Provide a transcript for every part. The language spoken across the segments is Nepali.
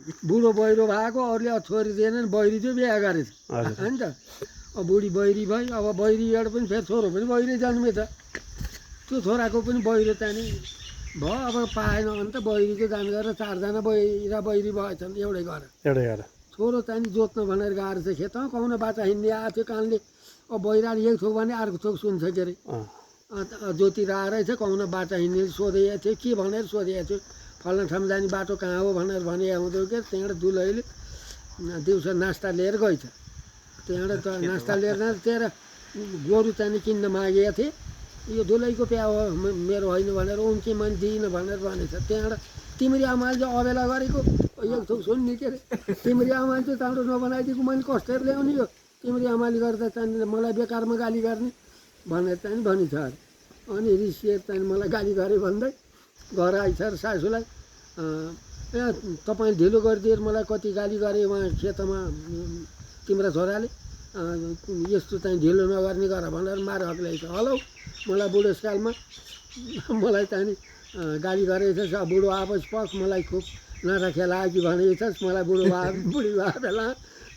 बुढो बहिरो भएको अरूले छोरी दिएनन् बहिरी थियो बिहा गरेछ होइन त अब बुढी बहिरी भयो अब बहिरीबाट पनि फेरि छोरो पनि बहिरी जन्मेछ त्यो छोराको पनि बहिरो चाहिँ भयो अब पाएन भने त बहिरीको जान गरेर 4 जना बहिरी भएछन् एउटै घर छोरो चाहिँ जोत्न भनेर गएर चाहिँ खेतमा कहुन बाचा हिँड्ने आएको थियो कानले अब बहिराले एक थोक भने अर्को थोक सुन्छ के अरे ज्योति रहेछ कहुन बाचा हिँड्ने सोधेको थियो के भनेर सोधेको थियो फल्ना ठाउँ जाने बाटो कहाँ हो भनेर भने आउँथ्यो के त्यहाँबाट दुलैले दिउँसो नास्ता लिएर गएछ त्यहाँबाट नास्ता लिएर त्यहाँ गोरु चाहिँ किन्न मागेको थिएँ यो दुलैको प्या हो मेरो होइन भनेर उम्के मैले दिइनँ भनेर भनेछ त्यहाँबाट तिम्री आमाले चाहिँ अबेला गरेको एक थोक सुन्ने के अरे तिम्री आमाले चाहिँ चाँडो नबनाइदिएको मैले कस्टेर ल्याउने हो तिम्री आमाले गर्दा चाहिँ मलाई बेकारमा गाली गर्ने भनेर चाहिँ भनिन्छ अरे अनि रिसिएर चाहिँ मलाई गाली गरे भन्दै घर आइछ र सासूलाई तपाईँ ढिलो गरिदिएर मलाई कति गाली गरे उहाँ खेतमा तिम्रा छोराले यस्तो चाहिँ ढिलो नगर्ने गर भनेर मार हक्ल्याइछ हलो मलाई बुढेसकालमा मलाई चाहिँ गाली गरेछस् अब बुढो आएपछि पख मलाई खुब नराखेर लाग्यो भनेछस् मलाई बुढी भए बेला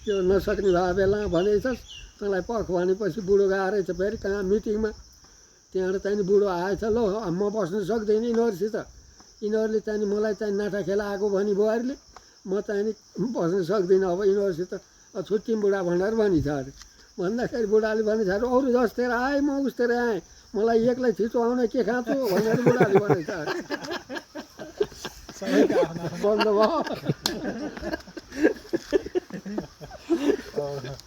त्यो नसक्ने भए बेला भनेछस् तँलाई पख भनेपछि बुढो गएछ फेरि कहाँ मिटिङमा त्यहाँबाट चाहिँ बुढो आएछ ल म बस्न सक्दिनँ यिनीहरूसित यिनीहरूले चाहिँ मलाई चाहिँ नाटा खेला आएको भनी बुहारीले म चाहिँ बस्न सक्दिनँ अब यिनीहरूसित छुट्टी बुढा भनेर भनिन्छ अरे भन्दाखेरि बुढाले भनिन्छ अरे अरू जस्तेर आएँ म उस्तेर आएँ मलाई एक्लै छिटो आउन के खाँचो भनेर बुढाले भनेछ अरे बन्द भयो